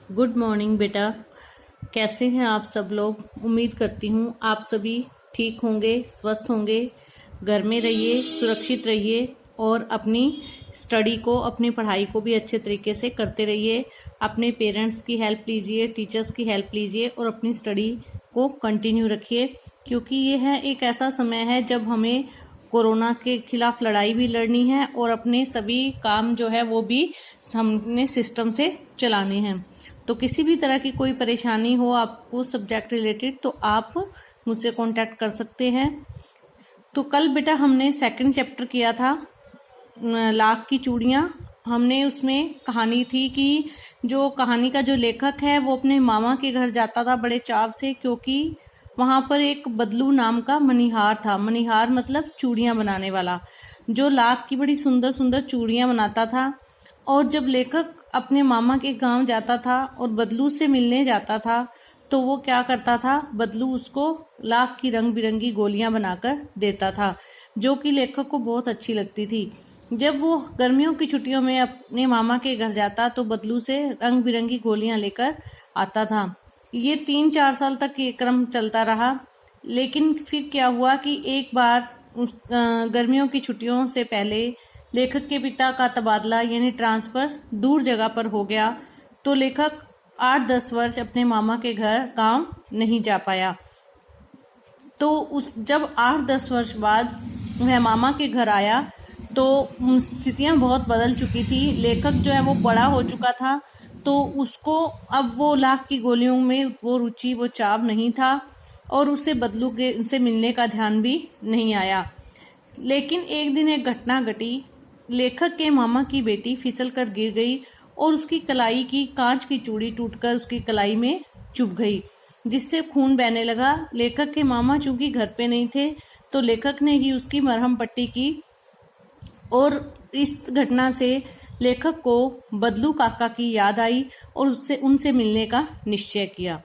Good morning बेटा। कैसे हैं आप सब लोग। उम्मीद करती हूँ आप सभी ठीक होंगे, स्वस्थ होंगे। घर में रहिए, सुरक्षित रहिए और अपनी स्टडी को, अपनी पढ़ाई को भी अच्छे तरीके से करते रहिए। अपने पेरेंट्स की हेल्प लीजिए, टीचर्स की हेल्प लीजिए और अपनी स्टडी को कंटिन्यू रखिए, क्योंकि ये है एक ऐसा समय है जब हमें कोरोना के खिलाफ लड़ाई भी लड़नी है और अपने सभी काम जो है वो भी हमने सिस्टम से चलाने हैं। तो किसी भी तरह की कोई परेशानी हो आपको सब्जेक्ट रिलेटेड, तो आप मुझसे कांटेक्ट कर सकते हैं। तो कल बेटा हमने सेकंड चैप्टर किया था, लाख की चूड़ियां। हमने उसमें कहानी थी कि जो कहानी का जो लेखक है वो अपने मामा के घर जाता था बड़े चाव से, क्योंकि वहां पर एक बदलू नाम का मनिहार था। मनिहार मतलब चूड़ियां बनाने वाला, जो लाख की बड़ी सुंदर सुंदर चूड़ियां बनाता था। और जब लेखक अपने मामा के गांव जाता था और बदलू से मिलने जाता था, तो वो क्या करता था, बदलू उसको लाख की रंग बिरंगी गोलियां बनाकर देता था, जो कि लेखक को बहुत अच्छी लगती थी। जब वो गर्मियों की छुट्टियों में अपने मामा के घर जाता तो बदलू से रंग बिरंगी गोलियां लेकर आता था। ये 3-4 साल तक ये क्रम चलता रहा। लेकिन फिर क्या हुआ कि एक बार गर्मियों की छुट्टियों से पहले लेखक के पिता का तबादला यानी ट्रांसफर दूर जगह पर हो गया, तो लेखक 8-10 वर्ष अपने मामा के घर गांव नहीं जा पाया। तो जब 8-10 वर्ष बाद वह मामा के घर आया तो स्थितियां बहुत बदल चुकी थी। लेखक जो है वो बड़ा हो चुका था, तो उसको अब वो लाख की गोलियों में वो रुचि, वो चाव नहीं था और उसे बदलू के से मिलने का ध्यान भी नहीं आया। लेकिन एक दिन एक घटना घटी। लेखक के मामा की बेटी फिसल कर गिर गई और उसकी कलाई की कांच की चूड़ी टूटकर उसकी कलाई में चुभ गई, जिससे खून बहने लगा। लेखक के मामा चूंकि घर पे नहीं थे, तो लेखक ने ही उसकी मरहम पट्टी की और इस घटना से लेखक को बदलू काका की याद आई और उनसे मिलने का निश्चय किया।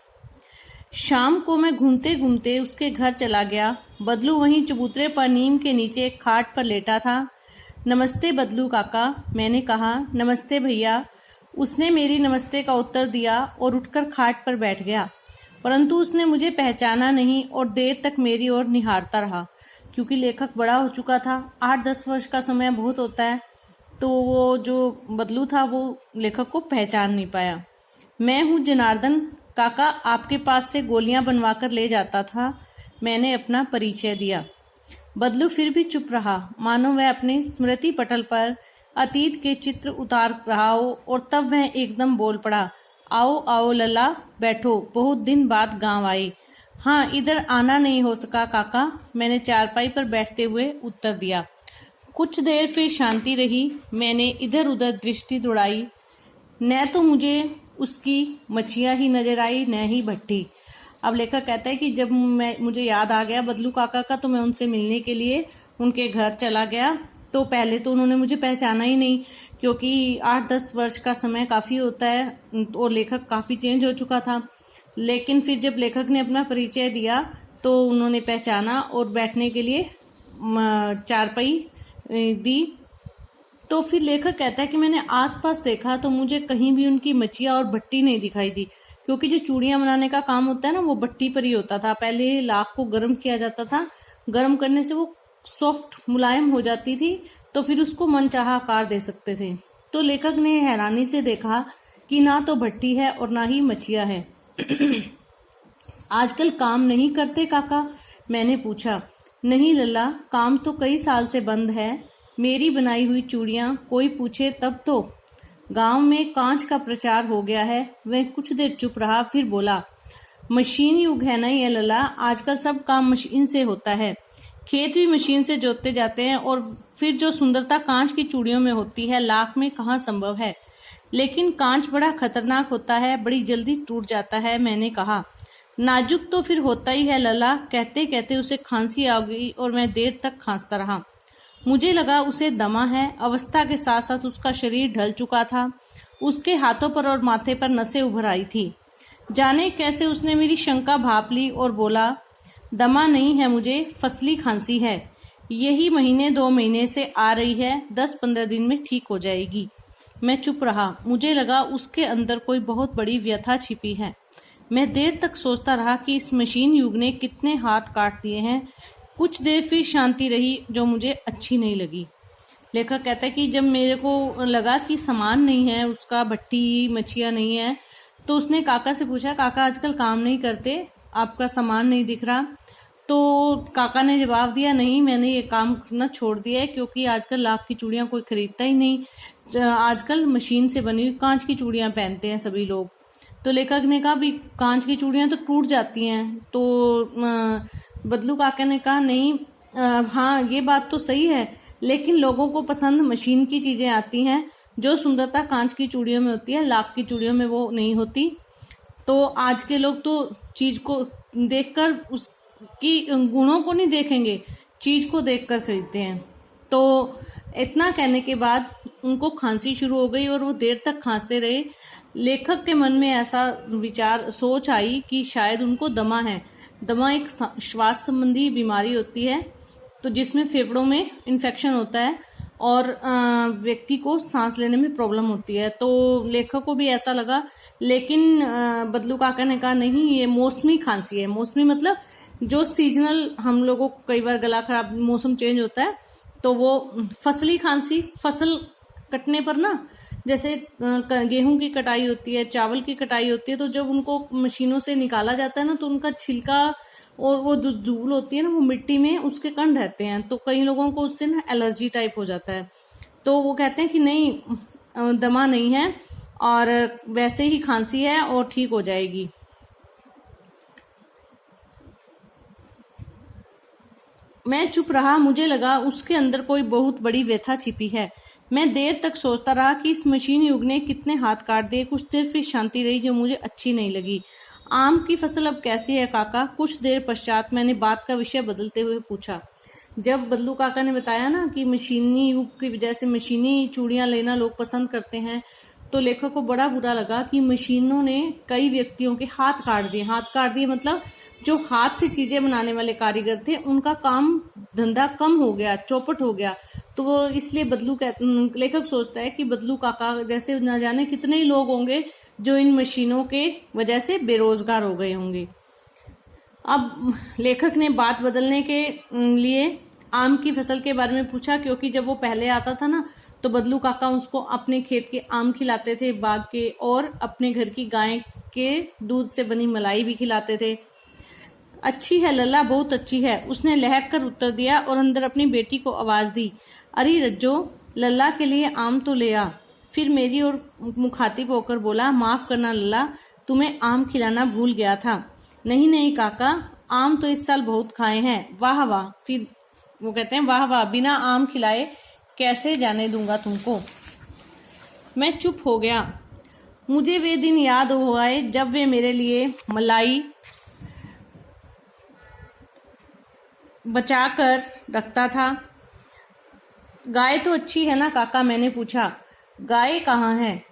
शाम को मैं घूमते घूमते उसके घर चला गया। बदलू वहीं चबूतरे पर नीम के नीचे एक खाट पर लेटा था। नमस्ते बदलू काका, मैंने कहा। नमस्ते भैया। उसने मेरी नमस्ते का उत्तर दिया और उठकर खाट पर बैठ गया, परंतु उसने मुझे पहचाना नहीं और देर तक मेरी ओर निहारता रहा, क्योंकि लेखक बड़ा हो चुका था। 8-10 वर्ष का समय बहुत होता है, तो वो जो बदलू था वो लेखक को पहचान नहीं पाया। मैं हूँ जनार्दन काका, आपके पास से गोलियां बनवाकर ले जाता था, मैंने अपना परिचय दिया। बदलू फिर भी चुप रहा, मानो वह अपने स्मृति पटल पर अतीत के चित्र उतार रहा हो। और तब वह एकदम बोल पड़ा, आओ आओ लल्ला, बैठो, बहुत दिन बाद गांव आए। हाँ, इधर आना नहीं हो सका काका, मैंने चारपाई पर बैठते हुए उत्तर दिया। कुछ देर फिर शांति रही। मैंने इधर उधर दृष्टि दौड़ाई, न तो मुझे उसकी मछिया ही नजर आई, न ही भट्टी। अब लेखक कहता है कि जब मुझे याद आ गया बदलू काका का, तो मैं उनसे मिलने के लिए उनके घर चला गया। तो पहले तो उन्होंने मुझे पहचाना ही नहीं, क्योंकि 8-10 वर्ष का समय काफी होता है और लेखक काफी चेंज हो चुका था। लेकिन फिर जब लेखक ने अपना परिचय दिया तो उन्होंने पहचाना और बैठने के लिए चारपाई दी। तो फिर लेखक कहता है कि मैंने आसपास देखा तो मुझे कहीं भी उनकी मचिया और भट्टी नहीं दिखाई दी, क्योंकि जो चूड़ियां बनाने का काम होता है ना, वो भट्टी पर ही होता था। पहले लाख को गर्म किया जाता था, गर्म करने से वो सॉफ्ट मुलायम हो जाती थी, तो फिर उसको मनचाहा आकार दे सकते थे। तो लेखक ने हैरानी से देखा कि ना तो भट्टी है और ना ही मचिया है। आजकल काम नहीं करते काका, मैंने पूछा। नहीं लल्ला, काम तो कई साल से बंद है। मेरी बनाई हुई चूड़ियां कोई पूछे तब तो। गांव में कांच का प्रचार हो गया है। वह कुछ देर चुप रहा, फिर बोला, मशीन युग है ना ये लल्ला, आजकल सब काम मशीन से होता है। खेत भी मशीन से जोतते जाते हैं और फिर जो सुंदरता कांच की चूड़ियों में होती है, लाख में कहाँ संभव है। लेकिन कांच बड़ा खतरनाक होता है, बड़ी जल्दी टूट जाता है, मैंने कहा। नाजुक तो फिर होता ही है लल्ला। कहते कहते उसे खांसी आ गई और मैं देर तक खांसता रहा। मुझे लगा उसे दमा है। अवस्था के साथ साथ उसका शरीर ढल चुका था। उसके हाथों पर और माथे पर नसें उभर आई थी। जाने कैसे उसने मेरी शंका भांप ली और बोला, दमा नहीं है मुझे, फसली खांसी है। यही 1-2 महीने से आ रही है, 10-15 दिन में ठीक हो जाएगी। मैं चुप रहा। मुझे लगा उसके अंदर कोई बहुत बड़ी व्यथा छिपी है। मैं देर तक सोचता रहा कि इस मशीन युग ने कितने हाथ काट दिए हैं। कुछ देर फिर शांति रही जो मुझे अच्छी नहीं लगी। लेखक कहता है कि जब मेरे को लगा कि सामान नहीं है उसका, भट्टी मछिया नहीं है, तो उसने काका से पूछा, काका आजकल काम नहीं करते, आपका सामान नहीं दिख रहा? तो काका ने जवाब दिया, नहीं मैंने ये काम करना छोड़ दिया है क्योंकि आजकल लाख की चूड़ियां कोई खरीदता ही नहीं। आजकल मशीन से बनी हुई कांच की चूड़ियां पहनते हैं सभी लोग। तो लेखक ने कहा भी कांच की चूड़ियां तो टूट जाती हैं। तो बदलू काका ने कहा नहीं, हाँ ये बात तो सही है, लेकिन लोगों को पसंद मशीन की चीजें आती हैं। जो सुंदरता कांच की चूड़ियों में होती है लाख की चूड़ियों में वो नहीं होती। तो आज के लोग तो चीज को देखकर उसकी गुणों को नहीं देखेंगे, चीज को देखकर खरीदते हैं। तो इतना कहने के बाद उनको खांसी शुरू हो गई और वो देर तक खांसते रहे। लेखक के मन में ऐसा सोच आई कि शायद उनको दमा है। दमा एक श्वास संबंधी बीमारी होती है, तो जिसमें फेफड़ों में इन्फेक्शन होता है और व्यक्ति को सांस लेने में प्रॉब्लम होती है। तो लेखक को भी ऐसा लगा, लेकिन बदलू काका ने कहा नहीं, ये मौसमी खांसी है। मौसमी मतलब जो सीजनल, हम लोगों को कई बार गला खराब, मौसम चेंज होता है तो वो फसली खांसी, फसल कटने पर ना, जैसे गेहूं की कटाई होती है, चावल की कटाई होती है, तो जब उनको मशीनों से निकाला जाता है ना, तो उनका छिलका और वो जो धूल होती है ना, वो मिट्टी में उसके कण रहते हैं, तो कई लोगों को उससे ना एलर्जी टाइप हो जाता है। तो वो कहते हैं कि नहीं, दमा नहीं है और वैसे ही खांसी है और ठीक हो जाएगी। मैं चुप रहा। मुझे लगा उसके अंदर कोई बहुत बड़ी व्यथा छिपी है। मैं देर तक सोचता रहा कि इस मशीन युग ने कितने हाथ काट दिए। कुछ देर फिर शांति रही जो मुझे अच्छी नहीं लगी। आम की फसल अब कैसी है काका? कुछ देर पश्चात मैंने बात का विषय बदलते हुए पूछा। जब बदलू काका ने बताया ना कि मशीनी युग की वजह से मशीनी चूड़ियां लेना लोग पसंद करते हैं, तो लेखक को बड़ा बुरा लगा कि मशीनों ने कई व्यक्तियों के हाथ काट दिए। हाथ काट दिए मतलब जो हाथ से चीजें बनाने वाले कारीगर थे उनका काम धंधा कम हो गया, चौपट हो गया। तो वो इसलिए लेखक सोचता है कि बदलू काका जैसे न जाने कितने ही लोग होंगे जो इन मशीनों के वजह से बेरोजगार हो गए होंगे। अब लेखक ने बात बदलने के लिए आम की फसल के बारे में पूछा, क्योंकि जब वो पहले आता था ना, तो बदलू काका उसको अपने खेत के आम खिलाते थे, बाग के, और अपने घर की गाय के दूध से बनी मलाई भी खिलाते थे। अच्छी है लल्ला, बहुत अच्छी है, उसने लहक कर उत्तर दिया और अंदर अपनी बेटी को आवाज दी, अरे रज्जो, लल्ला के लिए आम तो ले आ। फिर मेरी ओर मुखातिब होकर बोला, माफ करना लल्ला, तुम्हें आम खिलाना भूल गया था। नहीं नहीं काका, आम तो इस साल बहुत खाए हैं। वाह वाह। फिर वो कहते हैं, वाह वाह, बिना आम खिलाए कैसे जाने दूंगा तुमको। मैं चुप हो गया। मुझे वे दिन याद हो आए जब वे मेरे लिए मलाई बचा कर रखता था। गाय तो अच्छी है ना काका? मैंने पूछा। गाय कहाँ है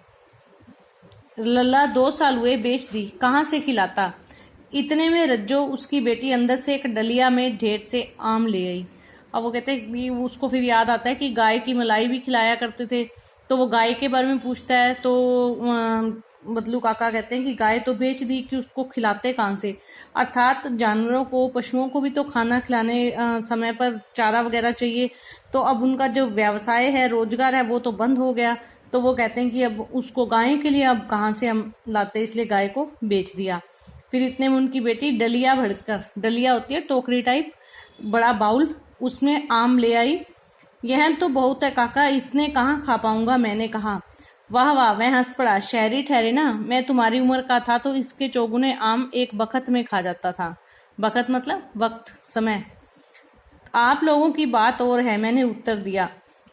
लल्ला? 2 साल हुए, बेच दी। कहाँ से खिलाता? इतने में रज्जो, उसकी बेटी, अंदर से एक डलिया में ढेर से आम ले आई। अब वो कहते हैं, उसको फिर याद आता है कि गाय की मलाई भी खिलाया करते थे, तो वो गाय के बारे में पूछता है। तो बदलू काका कहते हैं कि गाय तो बेच दी, कि उसको खिलाते कहाँ से? अर्थात जानवरों को, पशुओं को भी तो खाना खिलाने समय पर चारा वगैरह चाहिए, तो अब उनका जो व्यवसाय है, रोजगार है, वो तो बंद हो गया। तो वो कहते हैं कि अब उसको गाय के लिए अब कहाँ से हम लाते, इसलिए गाय को बेच दिया। फिर इतने में उनकी बेटी डलिया भरकर, डलिया होती है टोकरी टाइप, बड़ा बाउल, उसमें आम ले आई। यह तो बहुत है काका, इतने कहाँ खा पाऊंगा, मैंने कहा। वाह वाह, मैं हंस पड़ा। शहरी ठहरे ना, मैं तुम्हारी उम्र का था तो इसके चौगुने आम एक बखत में खा जाता था। बखत मतलब वक्त, समय। आप लोगों की बात और है, मैंने उत्तर दिया।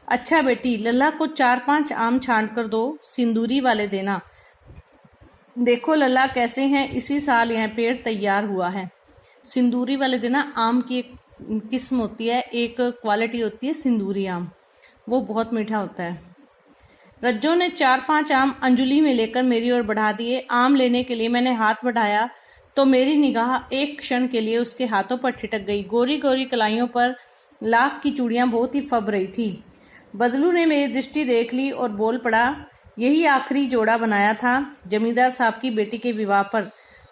अच्छा बेटी, लल्ला को 4-5 आम छांट कर दो, सिंदूरी वाले देना। देखो लल्ला कैसे हैं, इसी साल यह पेड़ तैयार हुआ है। सिंदूरी वाले देना आम की एक किस्म होती है, एक क्वालिटी होती है सिंदूरी आम, वो बहुत मीठा होता है। रज्जो ने 4-5 आम अंजुली में लेकर मेरी ओर बढ़ा दिए। आम लेने के लिए मैंने हाथ बढ़ाया तो मेरी निगाह एक क्षण के लिए उसके हाथों पर ठिठक गई। गोरी गोरी कलाइयों पर लाख की चूड़ियां बहुत ही फब रही थी। बदलू ने मेरी दृष्टि देख ली और बोल पड़ा, यही आखिरी जोड़ा बनाया था। जमींदार साहब की बेटी के विवाह पर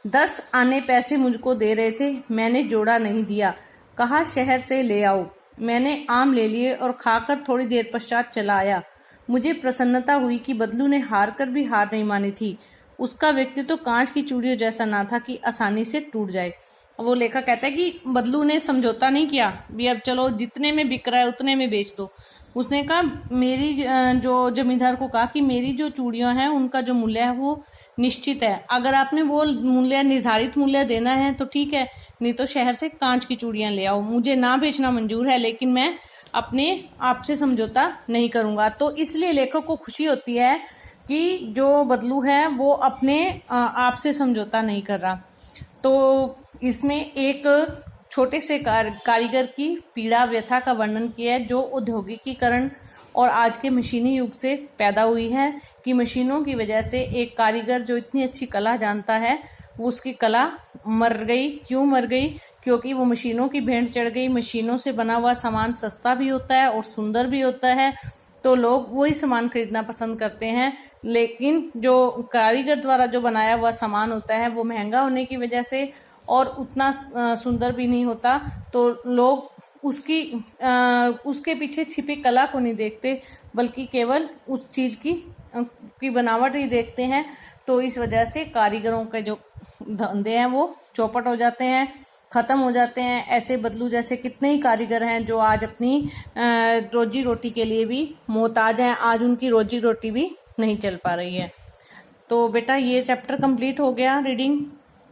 10 आने पैसे मुझको दे रहे थे, मैंने जोड़ा नहीं दिया, कहा शहर से ले आओ। मैंने आम ले लिए और खाकर थोड़ी देर पश्चात चला आया। मुझे प्रसन्नता हुई कि बदलू ने हार कर भी हार नहीं मानी थी। उसका व्यक्तित्व तो कांच की चूड़ियों जैसा ना था कि आसानी से टूट जाए। वो लेखक कहता है कि बदलू ने समझौता नहीं किया, भी अब चलो जितने में बिक रहा है उतने में बेच दो। उसने कहा, मेरी जो जमींदार को कहा कि मेरी जो चूड़ियां हैं उनका जो मूल्य है वो निश्चित है, अगर आपने वो मूल्य निर्धारित मूल्य देना है तो ठीक है, नहीं तो शहर से कांच की चूड़ियां ले आओ। मुझे ना बेचना मंजूर है, लेकिन मैं अपने आप से समझौता नहीं करूंगा। तो इसलिए लेखक को खुशी होती है कि जो बदलू है वो अपने आप से समझौता नहीं कर रहा। तो इसमें एक छोटे से कारीगर की पीड़ा व्यथा का वर्णन किया है, जो औद्योगिकीकरण और आज के मशीनी युग से पैदा हुई है कि मशीनों की वजह से एक कारीगर जो इतनी अच्छी कला जानता है वो उसकी कला मर गई। क्यों मर गई? क्योंकि वो मशीनों की भेंट चढ़ गई। मशीनों से बना हुआ सामान सस्ता भी होता है और सुंदर भी होता है, तो लोग वही सामान खरीदना पसंद करते हैं। लेकिन जो कारीगर द्वारा जो बनाया हुआ सामान होता है वो महंगा होने की वजह से और उतना सुंदर भी नहीं होता, तो लोग उसके पीछे छिपी कला को नहीं देखते, बल्कि केवल उस चीज की बनावट ही देखते हैं। तो इस वजह से कारीगरों के जो धंधे हैं वो चौपट हो जाते हैं, खत्म हो जाते हैं। ऐसे बदलू जैसे कितने ही कारीगर हैं जो आज अपनी रोजी रोटी के लिए भी मोहताज हैं, आज उनकी रोजी रोटी भी नहीं चल पा रही है। तो बेटा ये चैप्टर कंप्लीट हो गया। रीडिंग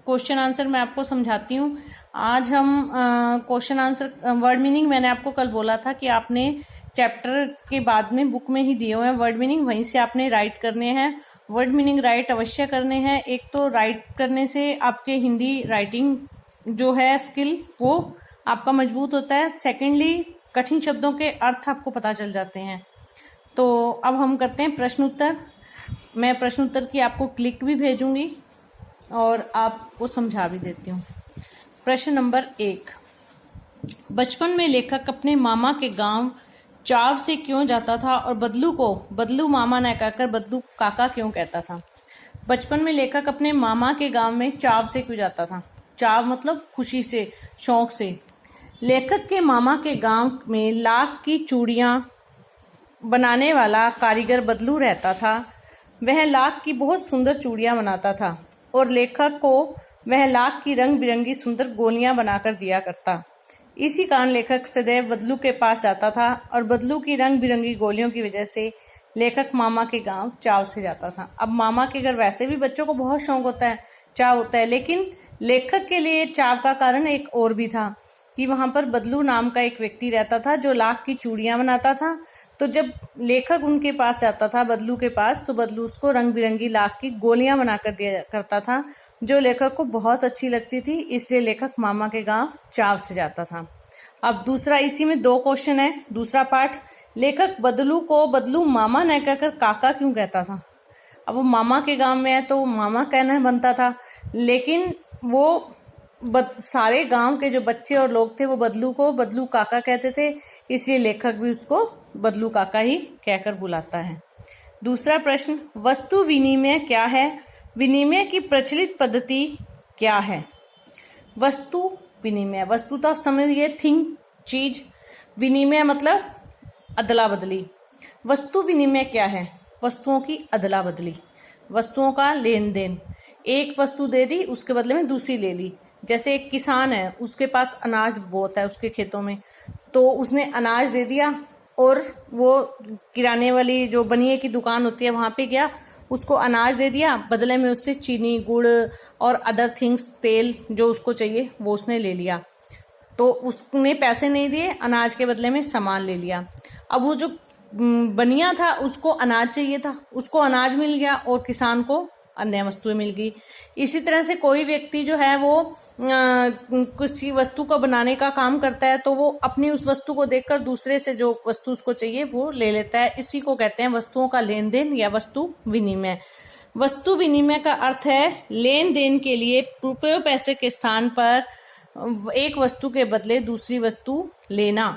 क्वेश्चन आंसर मैं आपको समझाती हूँ। आज हम क्वेश्चन आंसर वर्ड मीनिंग, मैंने आपको कल बोला था कि आपने चैप्टर के बाद में बुक में ही दिए हुए हैं वर्ड मीनिंग, वहीं से आपने राइट करने हैं। वर्ड मीनिंग राइट अवश्य करने हैं। एक तो राइट करने से आपके हिंदी राइटिंग जो है स्किल वो आपका मजबूत होता है। सेकेंडली कठिन शब्दों के अर्थ आपको पता चल जाते हैं। तो अब हम करते हैं प्रश्न उत्तर। मैं प्रश्न उत्तर की आपको क्लिक भी भेजूंगी और आपको समझा भी देती हूँ। प्रश्न नंबर 1, बचपन में लेखक अपने मामा के गांव चाव से क्यों जाता था और बदलू को बदलू मामा न कहकर बदलू काका क्यों कहता था? बचपन में लेखक अपने मामा के गांव में चाव से क्यों जाता था? चाव मतलब खुशी से, शौक से। लेखक के मामा के गांव में लाख की चूड़ियां बनाने वाला कारीगर बदलू रहता था। वह लाख की बहुत सुंदर चूड़ियां बनाता था और लेखक को वह लाख की रंग बिरंगी सुंदर गोलियां बनाकर दिया करता। इसी कारण लेखक सदैव बदलू के पास जाता था और बदलू की रंग बिरंगी गोलियों की वजह से लेखक मामा के गांव चाव से जाता था। अब मामा के घर वैसे भी बच्चों को बहुत शौक होता है, चाव होता है, लेकिन लेखक के लिए चाव का कारण एक और भी था कि वहां पर बदलू नाम का एक व्यक्ति रहता था जो लाख की चूड़ियां बनाता था। तो जब लेखक उनके पास जाता था, बदलू के पास, तो बदलू उसको रंग बिरंगी लाख की गोलियां बनाकर दिया करता था, जो लेखक को बहुत अच्छी लगती थी। इसलिए लेखक मामा के गांव चाव से जाता था। अब दूसरा, इसी में 2 क्वेश्चन है। दूसरा पार्ट, लेखक बदलू को बदलू मामा न कहकर काका क्यों कहता था? अब वो मामा के गांव में है तो मामा कहना बनता था, लेकिन वो सारे गांव के जो बच्चे और लोग थे वो बदलू को बदलू काका कहते थे, इसलिए लेखक भी उसको बदलू काका ही कहकर बुलाता है। दूसरा प्रश्न, वस्तु विनिमय क्या है? विनिमय की प्रचलित पद्धति क्या है? वस्तु विनिमय, वस्तु तो आप समझिए थिंग, चीज। विनिमय मतलब अदला बदली। वस्तु विनिमय क्या है? वस्तुओं की अदला बदली, वस्तुओं का लेन देन। एक वस्तु दे दी, उसके बदले में दूसरी ले ली। जैसे एक किसान है, उसके पास अनाज बहुत है उसके खेतों में, तो उसने अनाज दे दिया और वो किराने वाली जो बनिए की दुकान होती है वहां पे गया, उसको अनाज दे दिया, बदले में उससे चीनी, गुड़ और अदर थिंग्स, तेल जो उसको चाहिए वो उसने ले लिया। तो उसने पैसे नहीं दिए, अनाज के बदले में सामान ले लिया। अब वो जो बनिया था उसको अनाज चाहिए था, उसको अनाज मिल गया और किसान को अन्य वस्तुएं मिल गई। इसी तरह से कोई व्यक्ति जो है वो किसी वस्तु को बनाने का काम करता है, तो वो अपनी उस वस्तु को देखकर दूसरे से जो वस्तु उसको चाहिए वो ले लेता है। इसी को कहते हैं वस्तुओं का लेन देन या वस्तु विनिमय। वस्तु विनिमय का अर्थ है लेन देन के लिए रुपये पैसे के स्थान पर एक वस्तु के बदले दूसरी वस्तु लेना।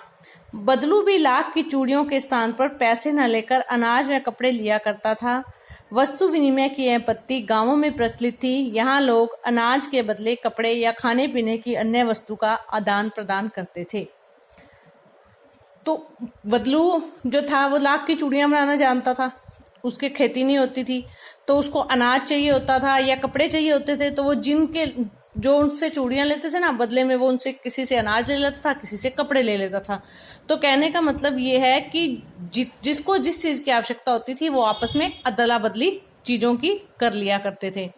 बदलू भी लाख की चूड़ियों के स्थान पर पैसे न लेकर अनाज व कपड़े लिया करता था। वस्तु विनिमय की यह पद्धति गांवों में प्रचलित थी। यहाँ लोग अनाज के बदले कपड़े या खाने पीने की अन्य वस्तु का आदान प्रदान करते थे। तो बदलू जो था वो लाख की चूड़ियां बनाना जानता था, उसके खेती नहीं होती थी, तो उसको अनाज चाहिए होता था या कपड़े चाहिए होते थे, तो वो जो उनसे चूड़ियां लेते थे ना, बदले में वो उनसे किसी से अनाज ले लेता था, किसी से कपड़े ले लेता था। तो कहने का मतलब ये है कि जिसको जिस चीज की आवश्यकता होती थी वो आपस में अदला बदली चीजों की कर लिया करते थे।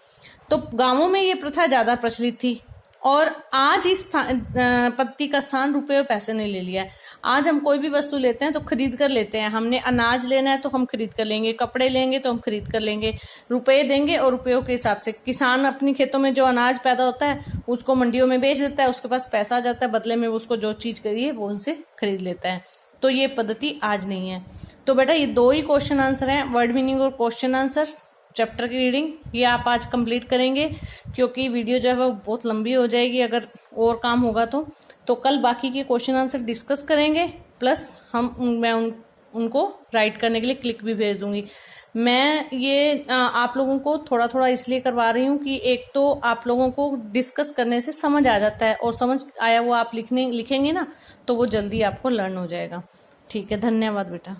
तो गांवों में ये प्रथा ज्यादा प्रचलित थी। और आज इस पद्धति का स्थान रुपए और पैसे ने ले लिया है। आज हम कोई भी वस्तु लेते हैं तो खरीद कर लेते हैं। हमने अनाज लेना है तो हम खरीद कर लेंगे, कपड़े लेंगे तो हम खरीद कर लेंगे, रुपए देंगे और रुपयों के हिसाब से किसान अपनी खेतों में जो अनाज पैदा होता है उसको मंडियों में बेच देता है, उसके पास पैसा आ जाता है, बदले में उसको जो चीज करिए वो उनसे खरीद लेता है। तो ये पद्धति आज नहीं है। तो बेटा ये 2 ही क्वेश्चन आंसर हैं, वर्ड मीनिंग और क्वेश्चन आंसर चैप्टर की रीडिंग, ये आप आज कंप्लीट करेंगे क्योंकि वीडियो जो है वो बहुत लंबी हो जाएगी अगर और काम होगा तो कल बाकी के क्वेश्चन आंसर डिस्कस करेंगे, प्लस मैं उनको राइट करने के लिए क्लिक भी भेज दूंगी। मैं ये आप लोगों को थोड़ा थोड़ा इसलिए करवा रही हूँ कि एक तो आप लोगों को डिस्कस करने से समझ आ जाता है, और समझ आया वो आप लिखेंगे ना तो वो जल्दी आपको लर्न हो जाएगा। ठीक है, धन्यवाद बेटा।